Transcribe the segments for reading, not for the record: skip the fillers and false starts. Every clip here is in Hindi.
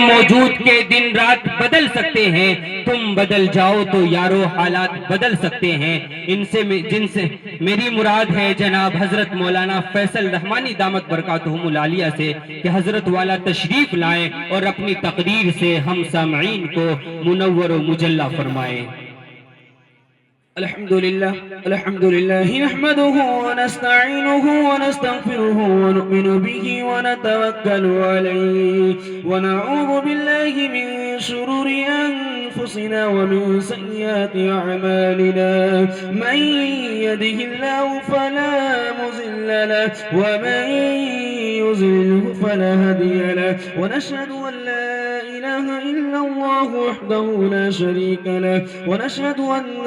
मौजूद के दिन रात बदल सकते हैं, तुम बदल जाओ तो यारो हालात बदल सकते हैं। जिनसे मेरी मुराद है जनाब हजरत मौलाना फैसल रहमानी दामत बरकातुहुमुल आलिया से कि हजरत वाला तशरीफ लाएं और अपनी तकदीर से हम सामईन को मुनव्वर व मुजल्ला फरमाएं। अल्हम्दुलिल्लाह नहमदुहु व नस्तईनुहु व नस्तगफिरुहु व नु'मिनु बिही व नतवक्कलु अलैहि व नऊज़ु बिल्लाहि मिन शुरूरि अनफुसिना व मिन सय्यिआति अअमालिना मन यहदिहिल्लाहु फला मुज़िल्ल लहु व मन युज़लिल्हु फला हादिय लहु व नशहदु अन ला इलाहा इल्लल्लाह वहदहु ला शरीका लहु व नशहदु अन्न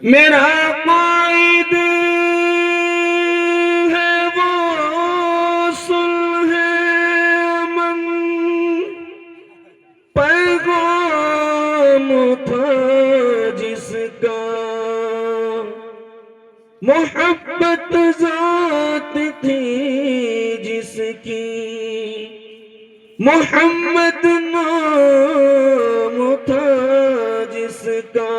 मेरा कायद है वो सुलह अमन पैगाम था जिसका मोहब्बत जात थी जिसकी मोहम्मद नाम था जिसका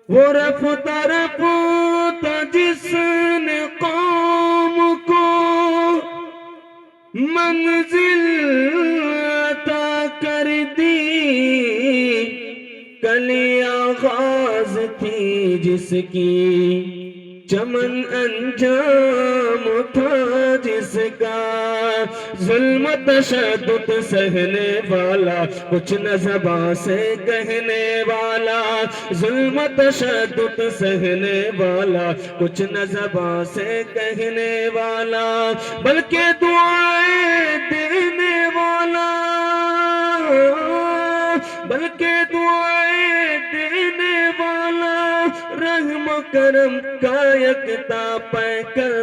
वो रफ्ता रफ्ता जिसने कौम को मंजिल अता कर दी कली आगाज थी जिसकी चमन अंजाम था जिसका जुल्म तशद्दुद सहने वाला कुछ न ज़बां से कहने वाला जुल्म तशद्दुद सहने वाला कुछ न ज़बां से कहने वाला बल्कि दुआएं देने वाला बल्कि दुआएं देने वाला रहम करम का यकता पैकर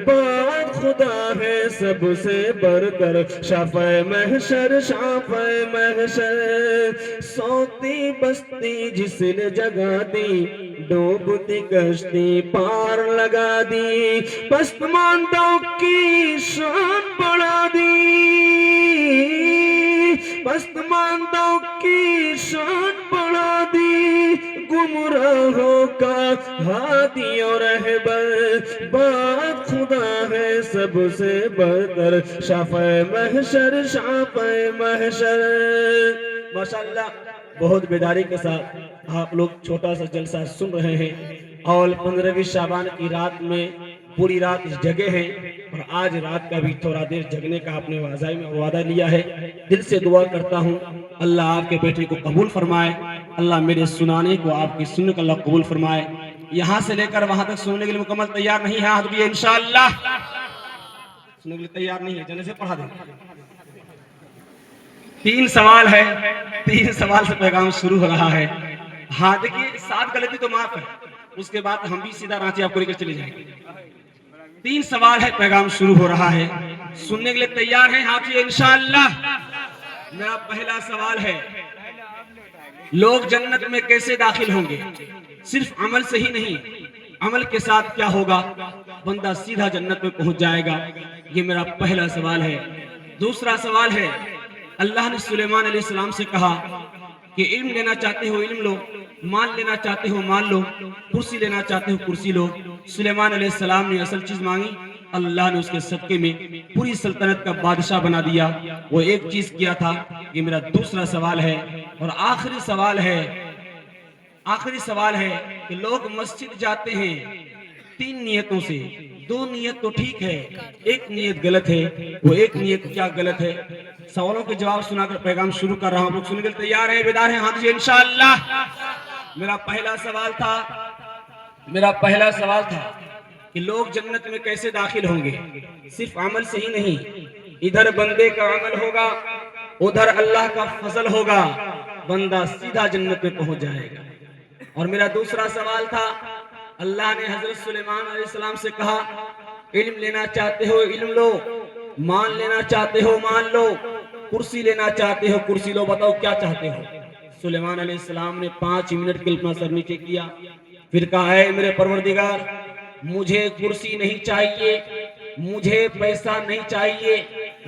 बात खुदा है सबसे बढ़कर शाफ़े महशर शाफ़े महशर सोती बस्ती जिसने जगा दी डूबती कश्ती पार लगा दी पसमानदाओं की शान बढ़ा दी पसमानदाओं की शान बढ़ा दी गुमराहों का हादी और रहबर बात खुदा है सबसे बढ़कर शाफ़े महशर शाफ़े महशर। माशाअल्लाह बहुत बेदारी के साथ आप लोग छोटा सा जलसा सुन रहे हैं और 15वीं शाबान की रात में पूरी रात जगे हैं और आज रात का भी थोड़ा देर जगने का आपने वादा लिया है। दिल से दुआ करता हूँ अल्लाह आपके बेटे को कबूल फरमाए, अल्लाह मेरे सुनाने को आपकी सुनने को अल्लाह कबूल फरमाए। यहाँ से लेकर वहां तक सुनने के लिए मुकम्मल तैयार नहीं है हाथ भी इंशाअल्लाह सुनने के लिए तैयार नहीं है, जने से पढ़ा दें। 3 सवाल है, 3 सवाल से पैगाम शुरू हो रहा है। हाँ देखिए 7 गलती तो माफ है, उसके बाद हम भी सीधा रांची आपको लेकर चले जाएंगे। 3 सवाल है, पैगाम शुरू हो रहा है, सुनने के लिए तैयार हैं हाफिज इंशाअल्लाह। मेरा पहला सवाल है, लोग जन्नत में कैसे दाखिल होंगे? सिर्फ अमल से ही नहीं, अमल के साथ क्या होगा? बंदा सीधा जन्नत में पहुंच जाएगा। ये मेरा पहला सवाल है। दूसरा सवाल है, अल्लाह ने सुलेमान अलैहिस्सलाम से कहा कि इल्म लेना चाहते हो इल्म लो, माल लेना चाहते हो माल लो, कुर्सी लेना चाहते हो कुर्सी लो। सुलेमान अलैहिस्सलाम ने असल चीज मांगी, अल्लाह ने उसके सदके में पूरी सल्तनत का बादशाह बना दिया। वो एक चीज किया था। ये मेरा दूसरा सवाल है और आखिरी सवाल है। आखिरी सवाल है कि लोग मस्जिद जाते हैं 3 नियतों से। 2 नियत तो ठीक है, एक नियत गलत है। वो एक नियत क्या गलत है? सवालों के जवाब सुनाकर पैगाम शुरू कर रहा हूं। आप लोग सुनने के लिए तैयार हैं, बेदार हैं? हाथ दीजिए इंशाअल्लाह। मेरा पहला सवाल था कि लोग जन्नत में कैसे दाखिल होंगे? सिर्फ अमल से ही नहीं, इधर बंदे का अमल होगा, उधर अल्लाह का फजल होगा, बंदा सीधा जन्नत में पहुंच जाएगा। और मेरा दूसरा सवाल था, अल्लाह ने हजरत सुलेमान अलैहिस्सलाम से कहा, इल्म लेना चाहते हो इल्म लो, मान लेना चाहते हो मान लो, कुर्सी लेना चाहते हो कुर्सी लो, बताओ क्या चाहते हो? सुलेमान अलैहिस्सलाम ने 5 मिनट कलमा सर नीचे किया, फिर कहा, है मेरे परवरदिगार, मुझे कुर्सी नहीं चाहिए, मुझे पैसा नहीं चाहिए,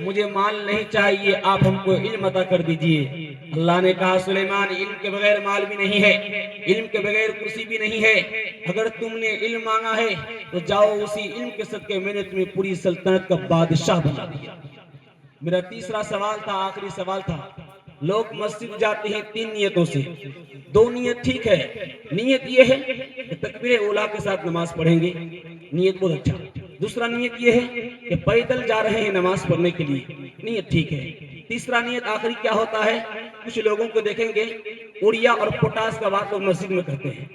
मुझे माल नहीं चाहिए, आप हमको इल्म अता कर दीजिए। अल्लाह ने कहा, सुलेमान, इल्म के बगैर माल भी नहीं है, इल्म के बगैर कुर्सी भी नहीं है। अगर तुमने इल्म मांगा है तो जाओ, उसी इल्म के सदके मैंने तुम्हें पूरी सल्तनत का बादशाह बना दिया। मेरा तीसरा सवाल था, आखिरी सवाल था, लोग मस्जिद जाते हैं 3 नियतों से। 2 नियत ठीक है। नियत ये है कि तकबीर उला के साथ नमाज पढ़ेंगे, नियत बहुत अच्छा। दूसरा नियत ये है कि पैदल जा रहे हैं नमाज पढ़ने के लिए, नियत ठीक है। तीसरा नियत आखिरी क्या होता है? कुछ लोगों को देखेंगे उड़िया और पोटास का बात लोग मस्जिद में करते हैं।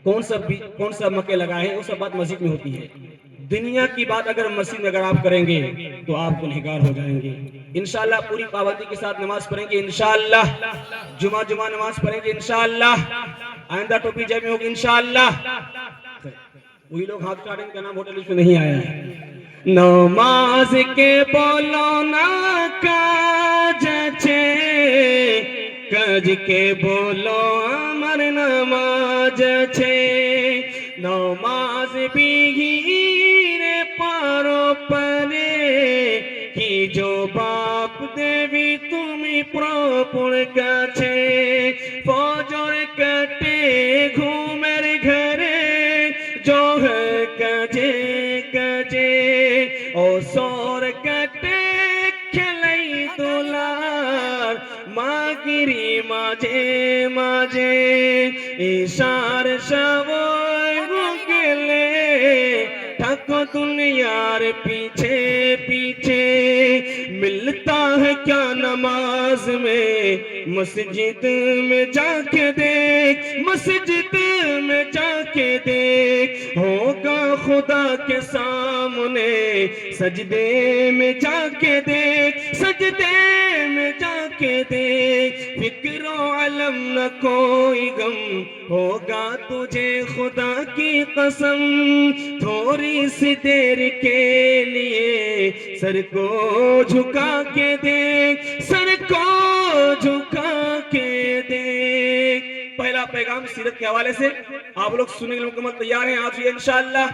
कौन सा मक्के लगाए हैं, वो सब बात मस्जिद में होती है। दुनिया की बात अगर मस्जिद में अगर आप करेंगे तो आप गुनहगार हो जाएंगे। इंशाअल्लाह पूरी पाबंदी के साथ नमाज पढ़ेंगे, इंशाअल्लाह जुमा नमाज पढ़ेंगे, इंशाअल्लाह आइंदा टोपी जेब में होगी, इंशाअल्लाह। वही लोग हाथ उठाने का नाम होटल लिस्ट में नहीं आया है। नमाज के बोलो ना काज छे, काज के बोलो अमर नमाज छे। नमाज बिहीरे पारो परे की जो बाप देवी तुम्हें प्रपुण काछे। फजर कटे घूमेर घरे जो है कजे कजे, ओ सोर कटे खेलाई दुलार मागिरी माजे माजे। इशार शवोय रुकेले ठको दुनियार पीछे पीछे। मिलता है क्या नमाज में? मस्जिद में जाके देख, मस्जिद में जाके देख, होगा खुदा के सामने। सजदे में जाके देख, सजदे में जाके देख, फिक्रो अलम न कोई गम, होगा तुझे खुदा की कसम। थोड़ी सी देर के लिए सर को झुका के देख, सर को झुका के देख। पहला पैगाम सीरत के हवाले से आप लोग सुनने के लिए मुकम्मल तैयार हैं? आप इंशाअल्लाह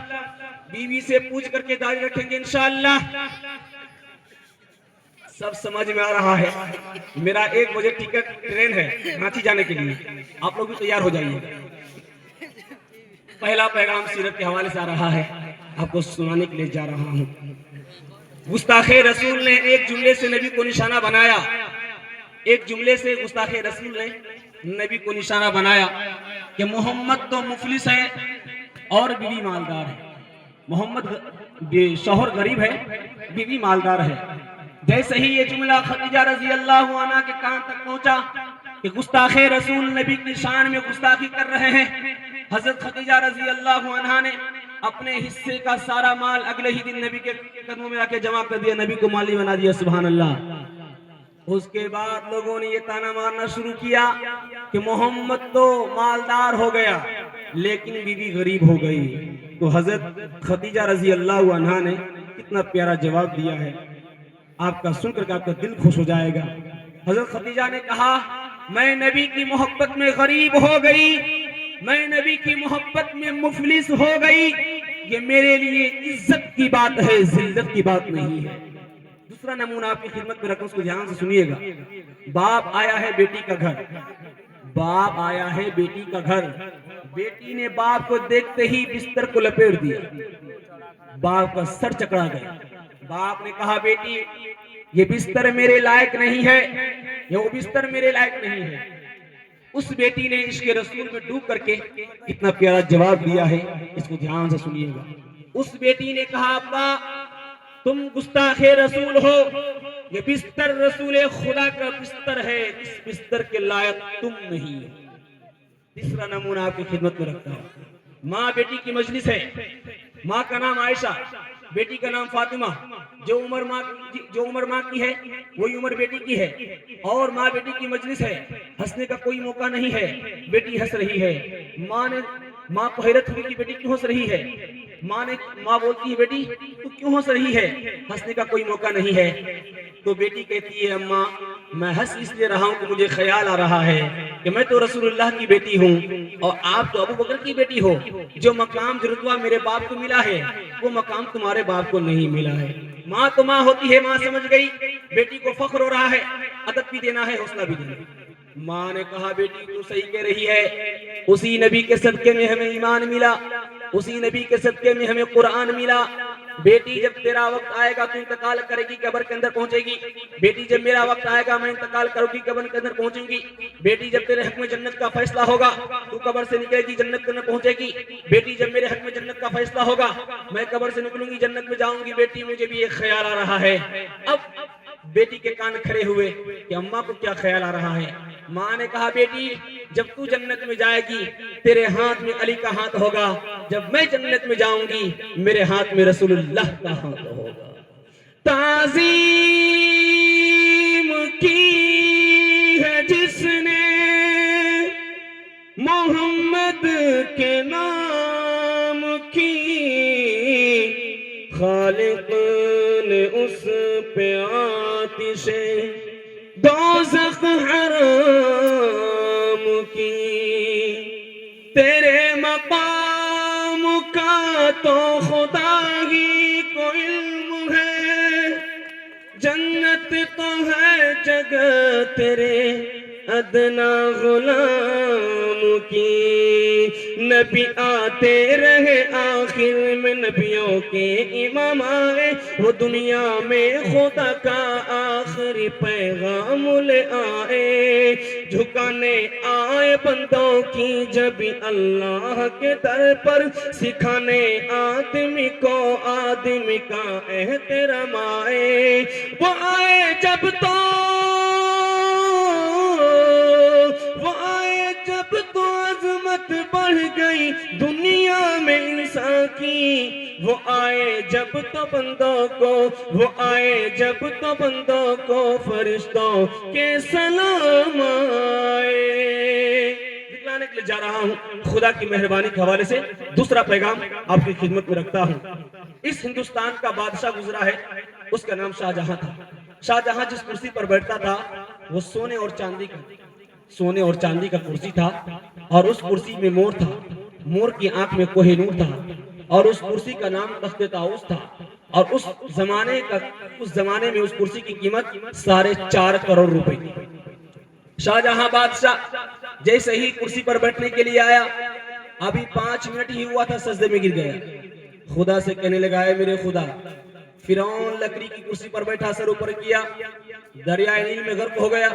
बीवी से पूछ करके जारी रखेंगे, इंशाअल्लाह। सब समझ में आ रहा है? मेरा 1 बजे टिकट ट्रेन है रांची जाने के लिए, आप लोग भी तैयार हो जाइए। पहला पैगाम सीरत के हवाले से आ रहा है, आपको सुनाने के लिए जा रहा हूं। गुस्ताखे रसूल ने एक जुमले से नबी को निशाना बनाया। एक जुमले से गुस्ताखे रसूल ने नबी को निशाना बनाया कि मोहम्मद तो मुफलिस है और बीवी मालदार है। मोहम्मद शौहर गरीब है, बीवी मालदार है। जैसे ही ये जुमला खदीजा रजी अल्लाह अन्हा के कान तक पहुंचा कि गुस्ताखे रसूल नबी की शान में गुस्ताखी कर रहे हैं, हजरत खदीजा रजी अल्लाह अन्हा ने अपने हिस्से का सारा माल अगले ही दिन नबी के कदमों में आके जमा कर दिया, नबी को माली बना दिया, सुभान अल्लाह। उसके बाद लोगों ने ये ताना मारना शुरू किया कि मोहम्मद तो मालदार हो गया लेकिन बीवी गरीब हो गई। तो हजरत खदीजा रजी अल्लाह अन्हा ने कितना प्यारा जवाब दिया है, आपका सुनकर आपका दिल खुश हो जाएगा। हजरत खदीजा ने कहा, मैं नबी की मोहब्बत में गरीब हो गई, मैं नबी की मोहब्बत में मुफलिस हो गई, ये मेरे लिए इज्जत की बात है, जिल्लत की बात नहीं है। दूसरा नमूना आपकी खिदमत में रखूं, उसको ध्यान से सुनिएगा। बाप आया है बेटी का घर, बाप आया है बेटी का घर, बेटी ने बाप को देखते ही बिस्तर को लपेट दिया। बाप का सर चकरा गया। बाप ने कहा बेटी ये बिस्तर मेरे लायक नहीं है, ये वो बिस्तर मेरे लायक नहीं है। उस बेटी ने इश्क रसूल में डूब करके कितना प्यारा जवाब दिया है, इसको ध्यान से सुनिएगा। उस बेटी ने कहा अब्बा तुम गुस्ताखे रसूल हो, ये बिस्तर रसूल खुदा का बिस्तर है, इस बिस्तर के लायक तुम नहीं हो। तीसरा नमूना आपकी खिदमत में रखता हूं। माँ बेटी की मजलिस है, माँ का नाम आयशा, बेटी का नाम फातिमा। जो उम्र माँ की है वही उम्र बेटी की है, और माँ बेटी की मजलिस है, हंसने का कोई मौका नहीं है, बेटी हंस रही है। माँ को हैरत हुई कि बेटी क्यों हंस रही है। माँ बोलती है बेटी तू क्यों हंस रही है, हंसने का कोई मौका नहीं है। तो बेटी कहती है अम्मा मैं हंस इसलिए रहा हूँ कि मुझे ख्याल आ रहा है कि मैं तो रसूलुल्लाह की बेटी हूँ और आप तो अबू बकर की बेटी हो। जो मकाम जो रुतबा मेरे बाप को मिला है वो मकाम तुम्हारे बाप को नहीं मिला है। माँ तो माँ होती है, माँ समझ गई बेटी को फख्र हो रहा है, अदब भी देना है, हौसला भी देना है। माँ ने कहा बेटी तू सही कह रही है, उसी नबी के सदके में हमें ईमान मिला, उसी नबी के सदके में हमें कुरान मिला। बेटी जब तेरा वक्त आएगा तू इंतकाल करेगी, कब्र के अंदर पहुंचेगी। बेटी जब मेरा वक्त आएगा मैं इंतकाल करूंगी, कब्र के अंदर पहुंचूंगी। बेटी जब तेरे हक में जन्नत का फैसला होगा तू कब्र से निकलेगी, जन्नत के अंदर पहुंचेगी। बेटी जब मेरे हक में जन्नत का फैसला होगा मैं कब्र से निकलूंगी, जन्नत में जाऊंगी। बेटी मुझे भी एक ख्याल आ रहा है। अब बेटी के कान खड़े हुए कि अम्मा को क्या ख्याल आ रहा है। माँ ने कहा बेटी जब तू जन्नत में जाएगी तेरे हाथ में अली का हाथ होगा, जब मैं जन्नत में जाऊंगी मेरे हाथ में रसूलुल्लाह का हाथ होगा। ताज़ीम की है जिसने मोहम्मद के नाम की, खालिक ने उस पे आतिशे दोज़ख हराम की। तेरे मकाम का तो खुदा ही को इल्म है, जन्नत तो है जगह तेरे अदना गुलाम की। नबी आते रहे आखिर में नबियों के इमाम आए, वो दुनिया में खुदा का आखिरी पैगाम ले आए। झुकाने आए बंदों की जब अल्लाह के दर पर, सिखाने आदमी को आदमी का एहतराम आए। वो आए जब तो अज़मत बढ़ गई दुनिया में इंसान की। वो आए जब तो बंदों को, वो आए जब तो बंदों को फरिश्तों के सलाम आए। दिखलाने के लिए जा रहा हूँ खुदा की मेहरबानी के हवाले से दूसरा पैगाम आपकी खिदमत में रखता हूँ। इस हिंदुस्तान का बादशाह गुजरा है, उसका नाम शाहजहां था। शाहजहां जिस कुर्सी पर बैठता था वो सोने और चांदी का कुर्सी था, और उस कुर्सी में मोर था, मोर की आंख में कोहिनूर था, और उस कुर्सी का नाम तख्ते ताऊस था। और उस जमाने में उस कुर्सी की कीमत 4.5 करोड़ रुपए थी। शाहजहां बादशाह जैसे ही कुर्सी पर बैठने के लिए आया, अभी 5 मिनट ही हुआ था सजदे में गिर गया। खुदा से कहने लगा है मेरे खुदा, फिरौन लकड़ी की कुर्सी पर बैठा, सर ऊपर किया, दरियाए नील में गर्क हो गया।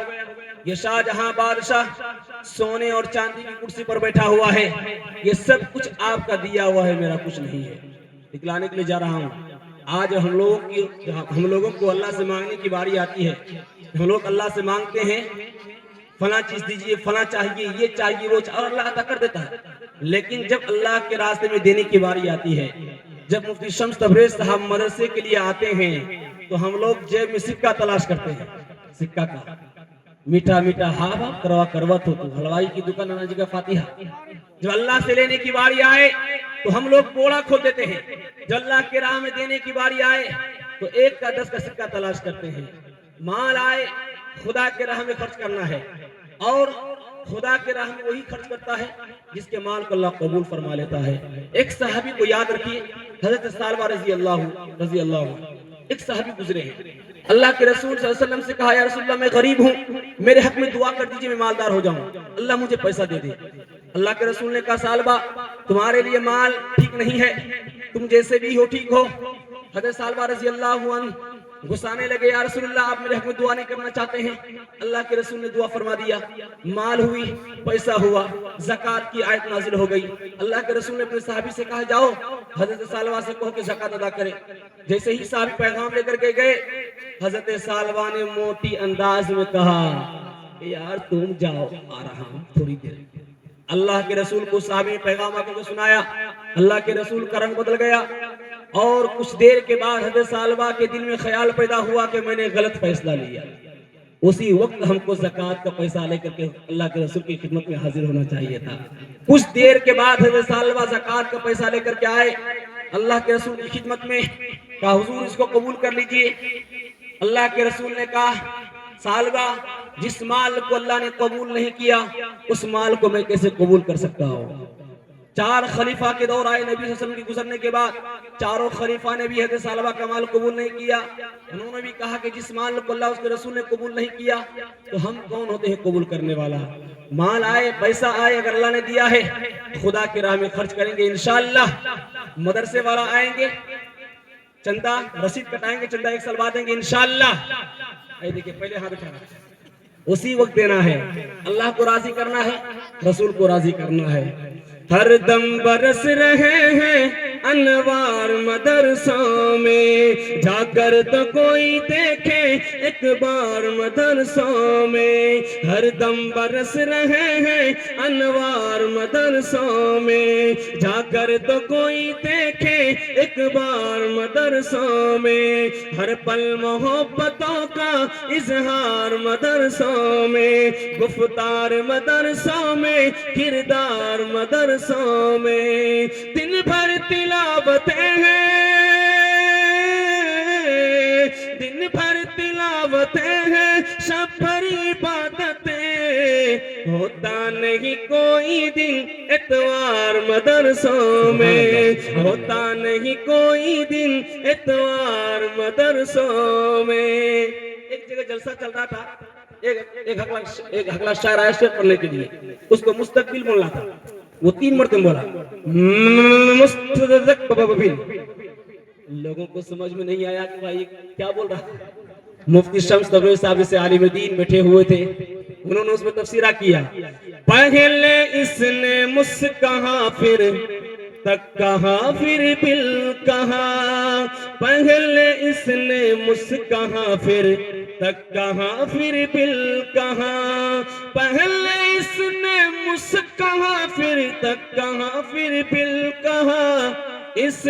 ये शाहजहां बादशाह सोने और चांदी की कुर्सी पर बैठा हुआ है, ये सब कुछ आपका दिया हुआ है, मेरा कुछ नहीं है। दिखलाने के लिए जा रहा हूँ। आज हम लोगों को अल्लाह से मांगने की बारी आती है। हम लोग अल्लाह से मांगते हैं फला चीज दीजिए, फला चाहिए, ये चाहिए, वो चाहिए, और अल्लाह अता कर देता है। लेकिन जब अल्लाह के रास्ते में देने की बारी आती है, जब मुफ्ती शम्स तबरेज साहब मदरसे के लिए आते हैं तो हम लोग जेब में सिक्का तलाश करते हैं। सिक्का का मीठा मीठा हाँ बाप करवा करवत हो, तो हलवाई की दुकान नाना जी का फातिहा। जब अल्लाह से लेने की बारी आए तो हम लोग बोड़ा खोल देते हैं। जब अल्लाह के राह में देने की बारी आए तो 1 का 10 का सिक्का तलाश करते हैं। माल आए खुदा के राह में खर्च करना है, और खुदा के राह में वही खर्च करता है जिसके माल को अल्लाह कबूल फरमा लेता है। एक सहाबी को याद रखिए, हजरत सालबा रजी अल्लाह, एक सहाबी गुजरे हैं। अल्लाह के रसूल सल्लल्लाहु अलैहि वसल्लम से कहा या रसूलल्लाह मैं गरीब हूँ, मेरे हक में दुआ कर दीजिए, मैं मालदार हो जाऊं, अल्लाह मुझे पैसा दे दे। अल्लाह के रसूल ने कहा सालबा तुम्हारे लिए माल ठीक नहीं है, तुम जैसे भी हो ठीक हो। हज़रत सालबा रज़ी अल्लाह अन्हु गुस्साने लगे, या रसूलल्लाह आप मेरे हक में दुआ नहीं करना चाहते हैं? अल्लाह के रसूल ने दुआ फरमा दिया, माल हुई, पैसा हुआ, ज़कात की आयत नाजिल हो गई। अल्लाह के रसूल ने अपने साहबी से कहा, जाओ हज़रत सालबा से कहो कि ज़कात अदा करें। जैसे ही साहबी पैगाम लेकर के गए, हज़रत सालबा ने मोटी अंदाज में कहा, यार तुम जाओ, आ रहा हूं थोड़ी देर। अल्लाह के रसूल को साहबी ने पैगाम आकर के सुनाया। अल्लाह के रसूल का रंग बदल गया और कुछ देर के बाद हज़रत सालबा के दिल में ख्याल पैदा हुआ कि मैंने गलत फैसला लिया। उसी वक्त हमको ज़कात का पैसा लेकर के अल्लाह के रसूल की खिदमत में हाजिर होना चाहिए था। कुछ देर के बाद हज़रत सालबा ज़कात का पैसा लेकर के आए अल्लाह के रसूल की खिदमत में, कहा हुजूर इसको कबूल कर लीजिए। अल्लाह के रसूल ने कहा, सालबा जिस माल को अल्लाह ने कबूल नहीं किया उस माल को मैं कैसे कबूल कर सकता हूँ। 4 खलीफा के दौर आए नबी सल्लल्लाहु अलैहि वसल्लम के गुजरने के बाद, चारों खलीफा ने भी हज़रत सालबा का माल कबूल नहीं किया। उन्होंने भी कहा कि जिस माल को अल्लाह उसके रसूल ने कबूल नहीं किया तो हम कौन होते हैं कबूल करने वाला। माल आए, पैसा आए, अगर अल्लाह ने दिया है खुदा की राह में खर्च करेंगे इंशाअल्लाह। मदरसे वाला आएंगे, चंदा रसीद कटाएंगे, चंदा 1 साल बाद देंगे इंशाअल्लाह। देखिए पहले हाथ उठाना, उसी वक्त देना है। अल्लाह को राजी करना है, रसूल को राजी करना है। हर दम बरस रहे हैं अनवार मदरसों में, जाकर तो कोई देखे एक बार मदरसों में। हर दम बरस रहे हैं अनवार मदरसों में, जाकर तो कोई देखे एक बार मदरसों में। हर पल मोहब्बतों का इजहार मदरसों में, गुफ्तार मदरसों में, किरदार मदरसों में। दिन भर तिलावतें हैं, दिन भर तिलावतें हैं, शब भर इबादतें। होता नहीं कोई दिन इतवार मदरसों में, होता नहीं कोई दिन इतवार मदरसों में। एक जगह जलसा चल रहा था, एक हकला शायर आया शेर पढ़ने के लिए, उसको मुस्तकबिल बोलना था। वो 3 मरतबा बोला मुस्तकबिल। लोगों को समझ में नहीं आया कि भाई क्या बोल रहा है। मुफ्ती शम्स तबरेज़ी साहब से आलिम दीन बैठे हुए थे, उन्होंने उसमें तफसीरा किया। पहले इसने मुस्कहा फिर तक कहा, फिर बिल कहा। पहले इसने मुस्कहा फिर तक कहा, फिर बिल कहा। पहले इसने मुस्कहा फिर तक कहा, फिर बिल कहा। इस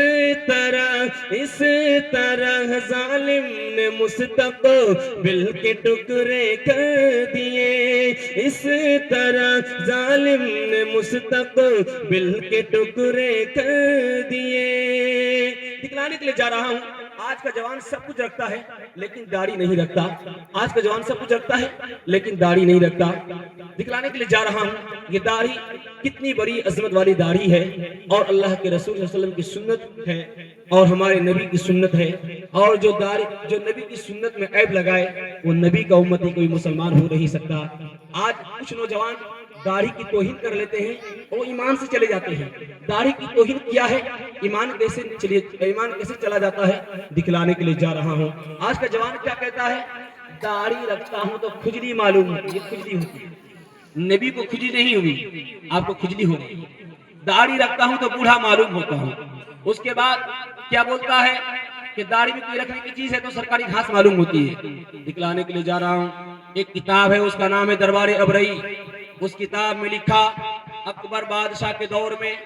तरह जालिम ने मुस्तकबिल के टुकड़े कर दिए। इस तरह जालिम ने मुस्तकबिल के टुकड़े कर दिए। दिखलाने के लिए जा रहा हूँ, आज का जवान सब कुछ रखता है लेकिन दाढ़ी नहीं रखता। आज का जवान सब कुछ रखता है लेकिन दाढ़ी नहीं रखता। दिखलाने के लिए जा रहा हूँ ये दाढ़ी कितनी बड़ी अजमत वाली दाढ़ी है और अल्लाह के रसूल सल्लल्लाहु अलैहि वसल्लम की सुन्नत है और हमारे नबी की सुन्नत है। और जो नबी की सुन्नत में ऐब लगाए वो नबी का उम्मती कोई मुसलमान हो नहीं सकता। आज कुछ नौजवान दाढ़ी की तौहीन कर लेते हैं और ईमान से चले जाते हैं। दाढ़ी की तौहीन किया है, ईमान कैसे चला जाता है, दिखलाने के लिए जा रहा हूँ। आज का जवान क्या कहता है, दाढ़ी रखता हूँ तो खुजली मालूम होती है, खुजली होती है। नबी को खुजली नहीं हुई, आपको खुजली हो रही। दाढ़ी रखता हूँ तो बूढ़ा मालूम होता हूँ। उसके बाद क्या बोलता है कि दाढ़ी में कोई रखने की चीज है तो सरकारी घास मालूम होती है। दिखलाने के लिए जा रहा हूँ, एक किताब है उसका नाम है दरबार अबरई। उस किताब में लिखा अकबर बादशाह के दौर में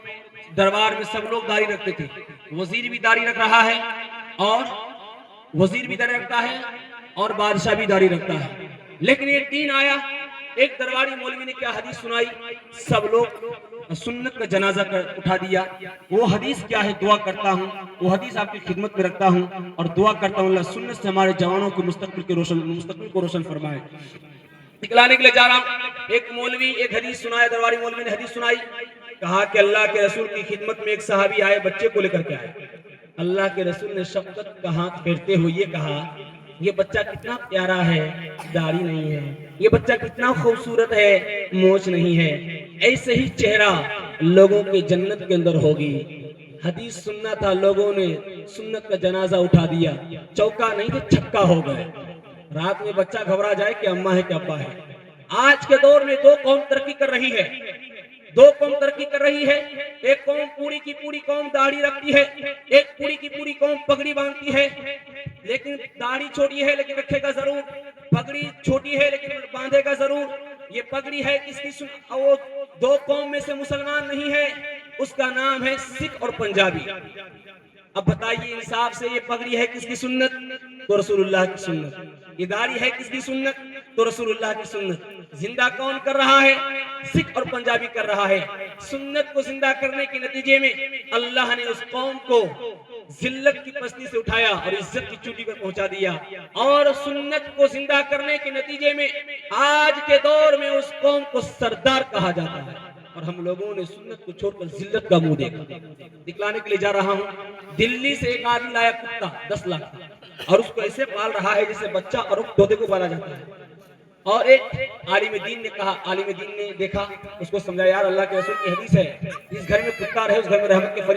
दरबार में सब लोग दाढ़ी रखते थे। वजीर भी दाढ़ी रख रहा है और वजीर भी दाढ़ी रखता है और बादशाह भी दाढ़ी रखता है। लेकिन एक दिन आया, एक दरबारी मौलवी ने क्या हदीस सुनाई, सब लोग सुन्नत का जनाजा उठा दिया। वो हदीस क्या है, दुआ करता हूँ, वो हदीस आपकी खिदमत में रखता हूँ और दुआ करता हूँ अल्लाह सुन्नत से हमारे जवानों के मुस्तकबिल को रोशन फरमाए। दिखलाने के लिए जा रहा हूँ, एक मौलवी एक हदीस सुनाया, दरबारी मौलवी ने हदीस सुनाई। कहा कि अल्लाह के रसूल की खिदमत में एक सहाबी आए, बच्चे को लेकर के आए। अल्लाह के रसूल ने शफकत का हाथ फेरते हुए ये कहा, ये बच्चा कितना प्यारा है, दाढ़ी नहीं है। ये बच्चा कितना खूबसूरत है, मोछ नहीं है। ऐसे ही चेहरा लोगों के जन्नत के अंदर होगी। हदीस सुनना था, लोगों ने सुन्नत का जनाजा उठा दिया, चौका नहीं तो छक्का हो गए। रात में बच्चा घबरा जाए कि अम्मा है कि अब्बा है। आज के दौर में दो कौम तरक्की कर रही है, दो कौम तरक्की कर रही है। एक कौम पूरी की पूरी कौम दाढ़ी रखती है, एक पूरी की पूरी कौम पगड़ी बांधती है, लेकिन दाढ़ी छोटी है लेकिन रखेगा जरूर, पगड़ी छोटी है लेकिन बांधेगा जरूर। ये पगड़ी है किसकी सुन, वो दो कौम में से मुसलमान नहीं है, उसका नाम है सिख और पंजाबी। अब बताइए इंसाफ से, ये पगड़ी है किसकी सुन्नत? तो रसूलुल्लाह की सुन्नत। ये दाढ़ी है किसकी सुन्नत? तो रसूलुल्लाह की सुन्नत। जिंदा कौन कर रहा है? सिख और पंजाबी कर रहा है। सुन्नत को जिंदा करने के नतीजे में अल्लाह ने उस कौम को जिल्लत की पस्ती से उठाया और इज्जत की चोटी पर पहुंचा दिया, और सुन्नत को जिंदा करने के नतीजे में आज के दौर में उस कौम को सरदार कहा जाता है। और हम लोगों ने सुन्नत को छोड़कर जिल्लत का मुंह देखा। दिखलाने के लिए जा रहा हूं, दिल्ली से एक आदमी लाया कुत्ता 10 लाख, और उसको ऐसे पाल रहा है जैसे बच्चा और तोते को पाला जाता है। और एक आलिम दीन ने कहा, आलिम दीन ने देखा, उसको समझाया, यार अल्लाह के रसूल की हदीस है, इस घर में कुत्ता रहे उस घर में रहमत के फरिश्ते